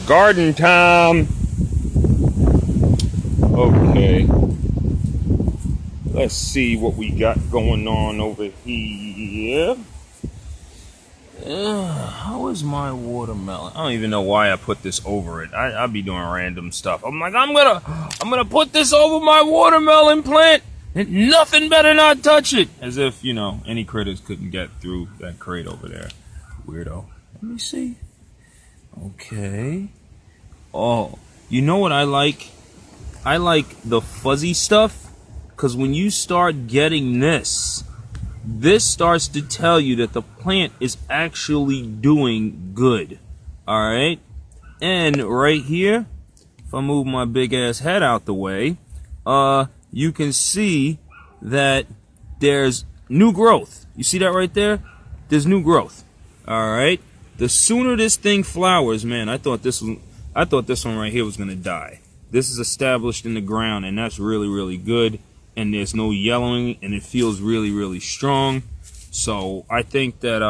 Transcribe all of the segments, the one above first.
Garden time. Okay. Let's see what we got going on over here. How is my watermelon? I don't even know why I put this over it. I'll be doing random stuff. I'm like, I'm gonna put this over my watermelon plant, and nothing better not touch it. As if, you know, any critters couldn't get through that crate over there. Weirdo. Let me see. Okay. Oh, you know what I like? I like the fuzzy stuff, because when you start getting this starts to tell you that the plant is actually doing good. Alright? And right here, if I move my big ass head out the way, you can see that there's new growth. You see that right there? There's new growth. Alright? The sooner this thing flowers, man, I thought this one right here was gonna die. This is established in the ground, and that's really, really good. And there's no yellowing, and it feels really, really strong. So I think that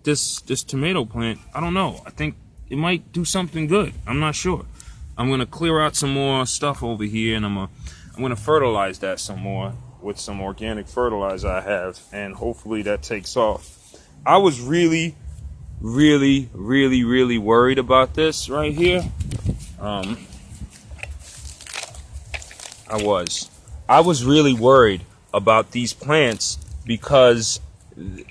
this tomato plant, I don't know, I think it might do something good. I'm not sure. I'm gonna clear out some more stuff over here, and I'm gonna fertilize that some more with some organic fertilizer I have, and hopefully that takes off. I was really, really, really, really worried about this right here. I was really worried about these plants because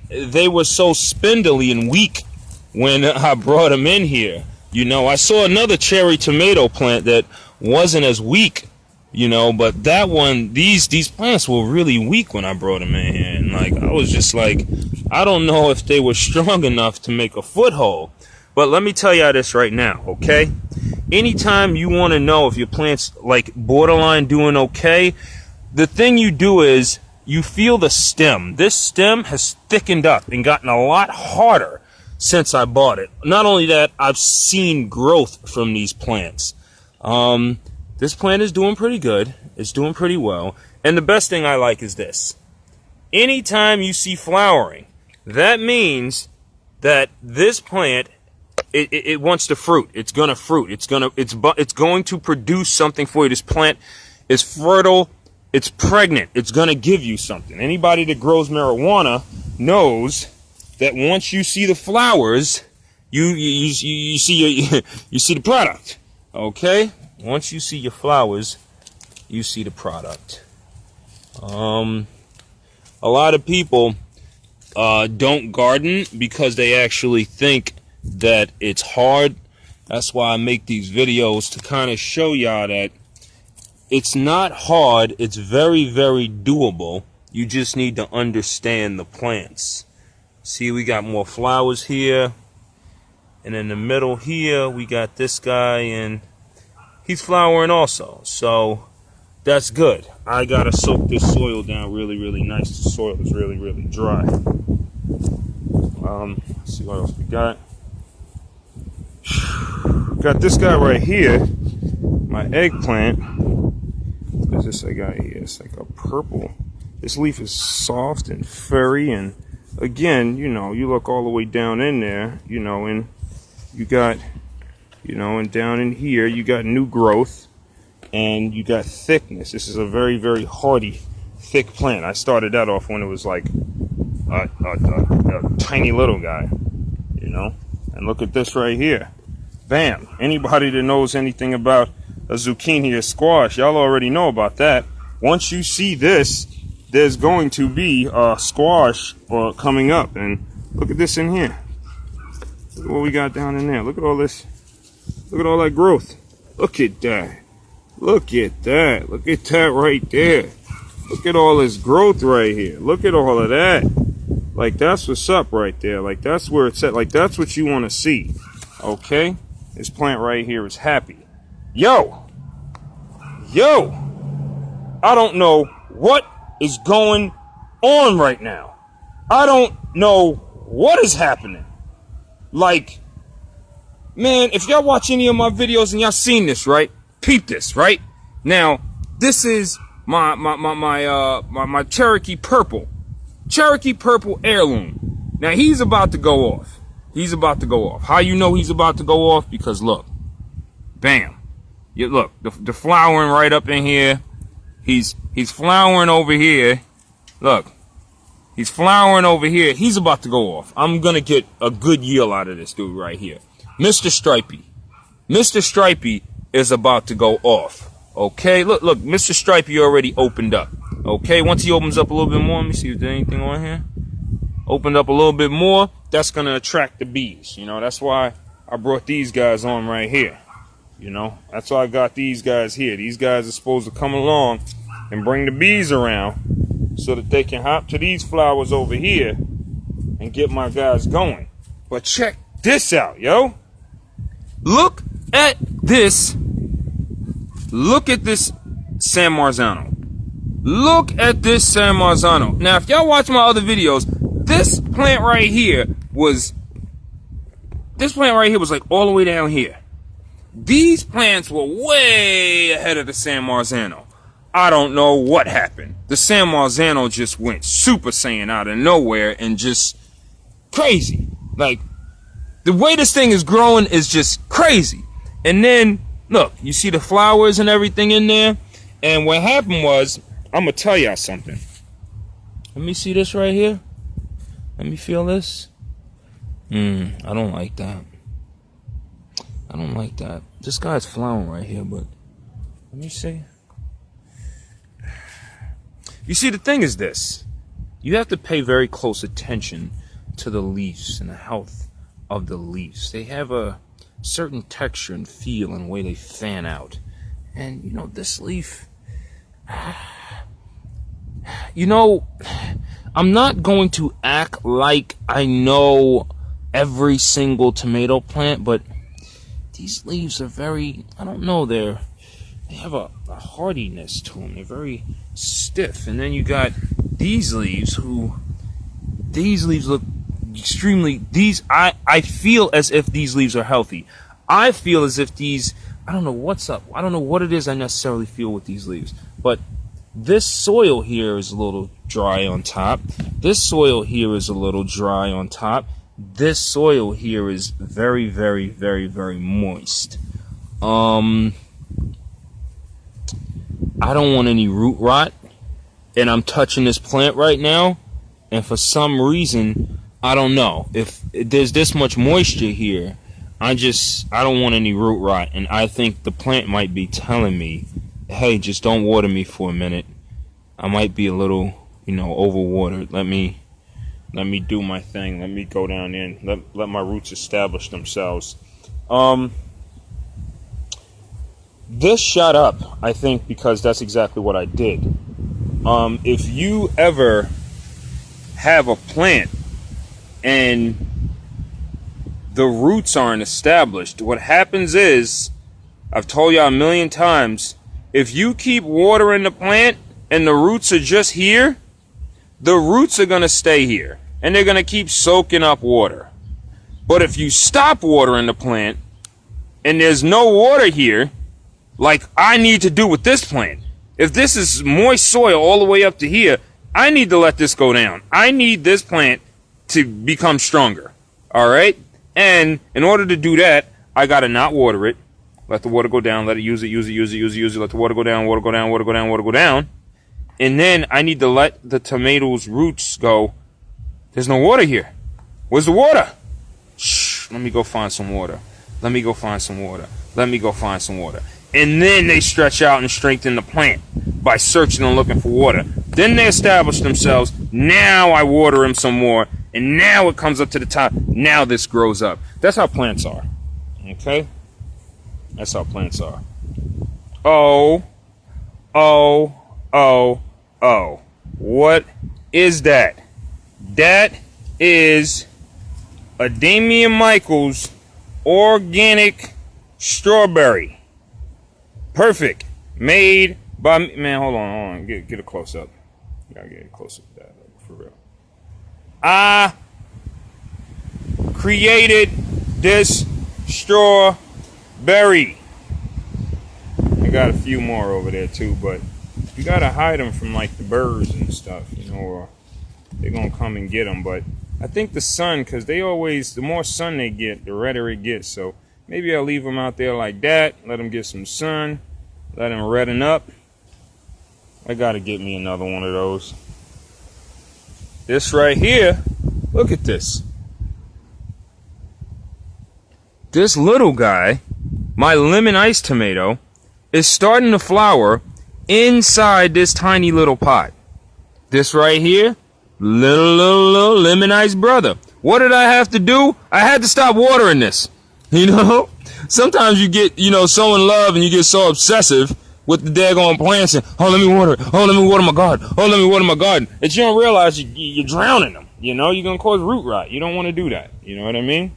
they were so spindly and weak when I brought them in here. You know, I saw another cherry tomato plant that wasn't as weak, you know, but that one, these plants were really weak when I brought them in here. And like, I was just like, I don't know if they were strong enough to make a foothold. But let me tell you this right now, okay? Anytime you want to know if your plant's like borderline doing okay, the thing you do is you feel the stem. This stem has thickened up and gotten a lot harder since I bought it. Not only that, I've seen growth from these plants. This plant is doing pretty good. It's doing pretty well. And the best thing I like is this. Anytime you see flowering, that means that this plant, it wants to fruit. It's gonna fruit. It's going to produce something for you. This plant is fertile. It's pregnant. It's gonna give you something. Anybody that grows marijuana knows that once you see the flowers, you see you see the product. Okay? Once you see your flowers, you see the product. A lot of people don't garden because they actually think that it's hard. That's why I make these videos, to kind of show y'all that it's not hard. It's very, very doable. You just need to understand the plants. See, we got more flowers here, and in the middle here we got this guy, and he's flowering also, so that's good. I gotta soak this soil down really, really nice. The soil is really, really dry. Let's see what else we got. Got this guy right here, my eggplant. What is this I got here? It's like a purple. This leaf is soft and furry, and again, you know, you look all the way down in there, you know, and you got, you know, and down in here you got new growth, and you got thickness. This is a very, very hardy, thick plant. I started that off when it was like a tiny little guy, you know. And look at this right here. Bam. Anybody that knows anything about a zucchini or squash, y'all already know about that. Once you see this, there's going to be a squash coming up. And look at this in here. Look at what we got down in there. Look at all this. Look at all that growth. Look at that. Look at that. Look at that right there. Look at all this growth right here. Look at all of that. Like, that's what's up right there. Like, that's where it's at. Like, that's what you want to see. Okay? This plant right here is happy. Yo! I don't know what is going on right now. I don't know what is happening. Like, man, if y'all watch any of my videos and y'all seen this, right? Peep this, right? Now, this is my Cherokee Purple. Cherokee Purple heirloom. Now, he's about to go off. He's about to go off. How you know he's about to go off? Because look, bam. You look, the flowering right up in here. He's flowering over here. Look, he's flowering over here. He's about to go off. I'm gonna get a good yield out of this dude right here. Mr. Stripey. Mr. Stripey is about to go off. Okay, look, Mr. Stripey already opened up. Okay, once he opens up a little bit more, let me see if there's anything on here. Opened up a little bit more, that's gonna attract the bees. You know, that's why I brought these guys on right here. You know, that's why I got these guys here. These guys are supposed to come along and bring the bees around so that they can hop to these flowers over here and get my guys going. But check this out, yo. Look at this. Look at this San Marzano. Look at this San Marzano. Now, if y'all watch my other videos, this plant right here was like all the way down here. These plants were way ahead of the San Marzano. I don't know what happened. The San Marzano just went Super Saiyan out of nowhere and just crazy. Like, the way this thing is growing is just crazy. And then, look, you see the flowers and everything in there? And what happened was, I'm going to tell y'all something. Let me see this right here. Let me feel this. I don't like that. I don't like that. This guy's flowering right here, but let me see. You see, the thing is this. You have to pay very close attention to the leaves and the health of the leaves. They have a certain texture and feel and way they fan out. And, you know, this leaf, you know, I'm not going to act like I know every single tomato plant, but these leaves are very, I don't know, they have a hardiness to them. They're very stiff. And then you got these leaves these leaves look extremely, I feel as if these leaves are healthy. I feel as if these, I don't know what's up. I don't know what it is I necessarily feel with these leaves. But this soil here is a little dry on top. This soil here is a little dry on top. This soil here is very, very, very, very moist. I don't want any root rot. And I'm touching this plant right now. And for some reason, I don't know. If there's this much moisture here, I don't want any root rot. And I think the plant might be telling me, hey, just don't water me for a minute. I might be a little, you know, overwatered. Let me do my thing. Let me go down in. Let my roots establish themselves. This shot up, I think, because that's exactly what I did. If you ever have a plant and the roots aren't established, what happens is, I've told y'all a million times, if you keep watering the plant and the roots are just here, the roots are going to stay here and they're going to keep soaking up water. But if you stop watering the plant and there's no water here, like I need to do with this plant, if this is moist soil all the way up to here, I need to let this go down. I need this plant to become stronger. All right? And in order to do that, I got to not water it. Let the water go down. Let it use it. Let the water go down, water go down, water go down, water go down. And then I need to let the tomatoes' roots go. There's no water here. Where's the water? Shh. Let me go find some water. Let me go find some water. Let me go find some water. And then they stretch out and strengthen the plant by searching and looking for water. Then they establish themselves. Now I water them some more. And now it comes up to the top. Now this grows up. That's how plants are. Okay? That's how plants are. Oh. What is that? That is a Damian Michaels organic strawberry. Perfect. Made by me. Man, hold on. Get a close up. You gotta get a close up of that, for real. I created this strawberry. I got a few more over there too, but you gotta hide them from like the birds and stuff, you know, or they're gonna come and get them. But I think the sun, because they always, the more sun they get, the redder it gets. So maybe I'll leave them out there like that. Let them get some sun. Let them redden up. I got to get me another one of those. This right here, look at this. This little guy, my lemon ice tomato, is starting to flower inside this tiny little pot. This right here, little lemon ice brother. What did I have to do? I had to stop watering this. You know, sometimes you get, so in love and you get so obsessive with the daggone plants and, oh, let me water it. Oh, let me water my garden. Oh, let me water my garden. That you don't realize you're drowning them. You're going to cause root rot. You don't want to do that. You know what I mean?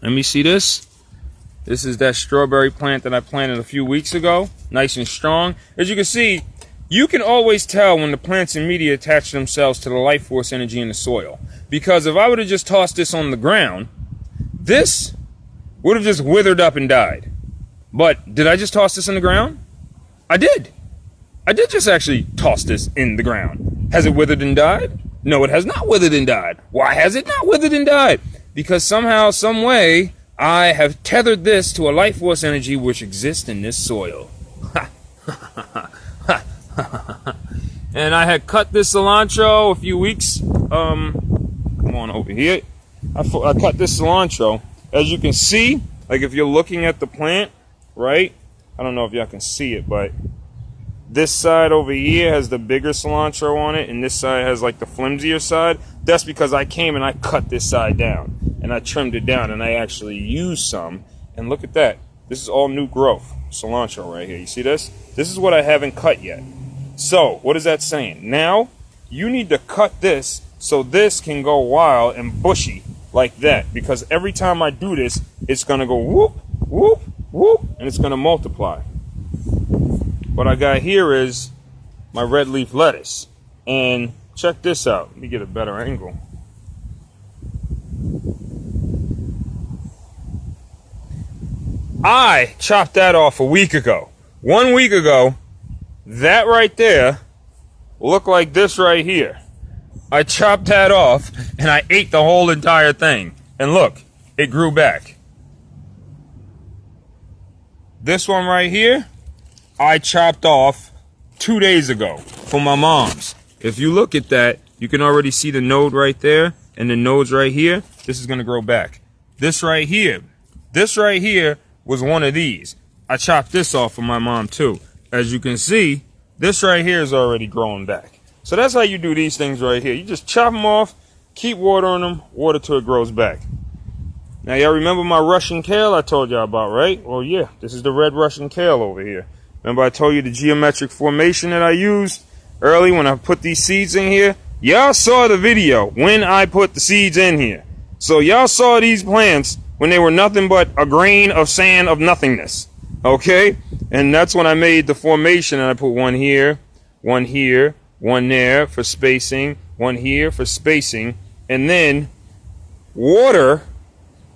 Let me see this. This is that strawberry plant that I planted a few weeks ago. Nice and strong. As you can see, you can always tell when the plants and media attach themselves to the life force energy in the soil. Because if I would have just tossed this on the ground, this would have just withered up and died. But did I just toss this in the ground? I did. I did just actually toss this in the ground. Has it withered and died? No, it has not withered and died. Why has it not withered and died? Because somehow, some way, I have tethered this to a life force energy which exists in this soil. And I had cut this cilantro a few weeks. Come on over here. I cut this cilantro. As you can see, like if you're looking at the plant, right? I don't know if y'all can see it, but this side over here has the bigger cilantro on it, and this side has like the flimsier side. That's because I came and I cut this side down, and I trimmed it down, and I actually used some. And look at that. This is all new growth cilantro right here. You see this? This is what I haven't cut yet. So, what is that saying? Now, you need to cut this so this can go wild and bushy like that. Because every time I do this, it's going to go whoop, whoop, whoop, and it's going to multiply. What I got here is my red leaf lettuce. And check this out. Let me get a better angle. I chopped that off a week ago. 1 week ago, that right there looked like this right here. I chopped that off and I ate the whole entire thing. And look, it grew back. This one right here, I chopped off 2 days ago for my mom's. If you look at that, you can already see the node right there and the nodes right here. This is going to grow back. This right here was one of these. I chopped this off for my mom too. As you can see, this right here is already growing back. So that's how you do these things right here. You just chop them off, keep watering them, water till it grows back. Now, y'all remember my Russian kale I told y'all about, right? Well, yeah, this is the red Russian kale over here. Remember I told you the geometric formation that I used early when I put these seeds in here? Y'all saw the video when I put the seeds in here. So y'all saw these plants when they were nothing but a grain of sand of nothingness. Okay? And that's when I made the formation, and I put one here, one there for spacing, one here for spacing, and then water,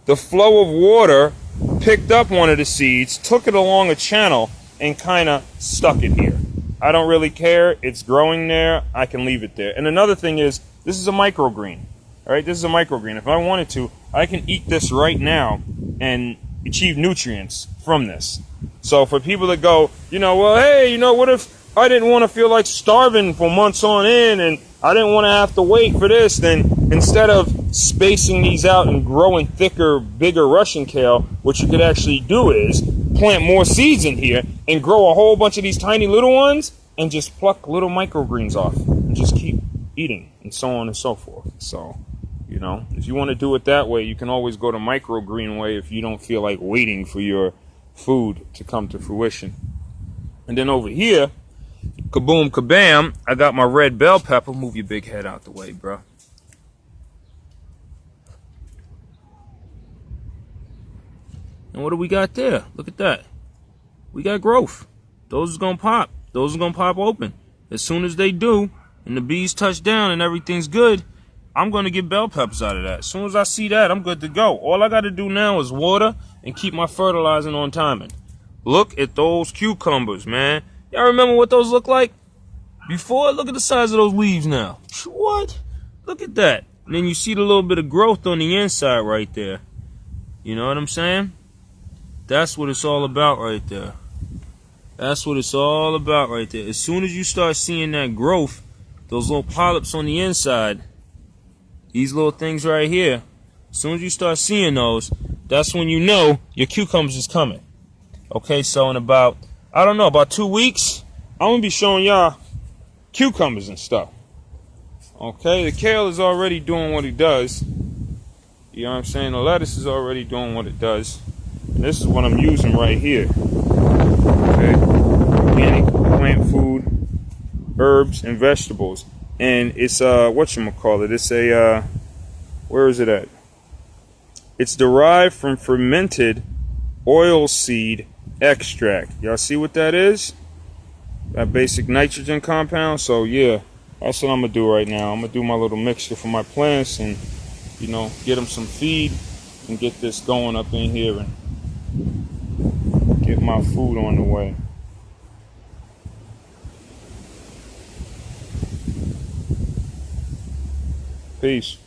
the flow of water picked up one of the seeds, took it along a channel, and kind of stuck it here. I don't really care. It's growing there. I can leave it there. And another thing is, this is a microgreen. All right, this is a microgreen. If I wanted to, I can eat this right now and achieve nutrients from this. So for people that go, well, hey, what if I didn't want to feel like starving for months on end and I didn't want to have to wait for this? Then instead of spacing these out and growing thicker, bigger Russian kale, what you could actually do is plant more seeds in here and grow a whole bunch of these tiny little ones and just pluck little microgreens off and just keep eating and so on and so forth. So, if you want to do it that way, you can always go to microgreen way if you don't feel like waiting for your food to come to fruition. And then over here, kaboom, kabam, I got my red bell pepper. Move your big head out the way, bro. And what do we got there? Look at that. We got growth. Those are going to pop. Those are going to pop open. As soon as they do, and the bees touch down and everything's good, I'm going to get bell peppers out of that. As soon as I see that, I'm good to go. All I got to do now is water and keep my fertilizing on timing. Look at those cucumbers, man. Y'all remember what those look like before? Look at the size of those leaves now. What? Look at that. And then you see the little bit of growth on the inside right there. You know what I'm saying? That's what it's all about right there. That's what it's all about right there. As soon as you start seeing that growth, those little polyps on the inside, these little things right here, as soon as you start seeing those, that's when you know your cucumbers is coming. Okay, so in about, I don't know, about 2 weeks, I'm going to be showing y'all cucumbers and stuff. Okay, the kale is already doing what it does. You know what I'm saying? The lettuce is already doing what it does. This is what I'm using right here. Okay, organic plant food, herbs and vegetables, and it's whatchamacallit, it's a where is it at? It's derived from fermented oilseed extract. Y'all see what that is? That basic nitrogen compound. So yeah, that's what I'm gonna do right now. I'm gonna do my little mixture for my plants and, you know, get them some feed and get this going up in here and get my food on the way. Peace.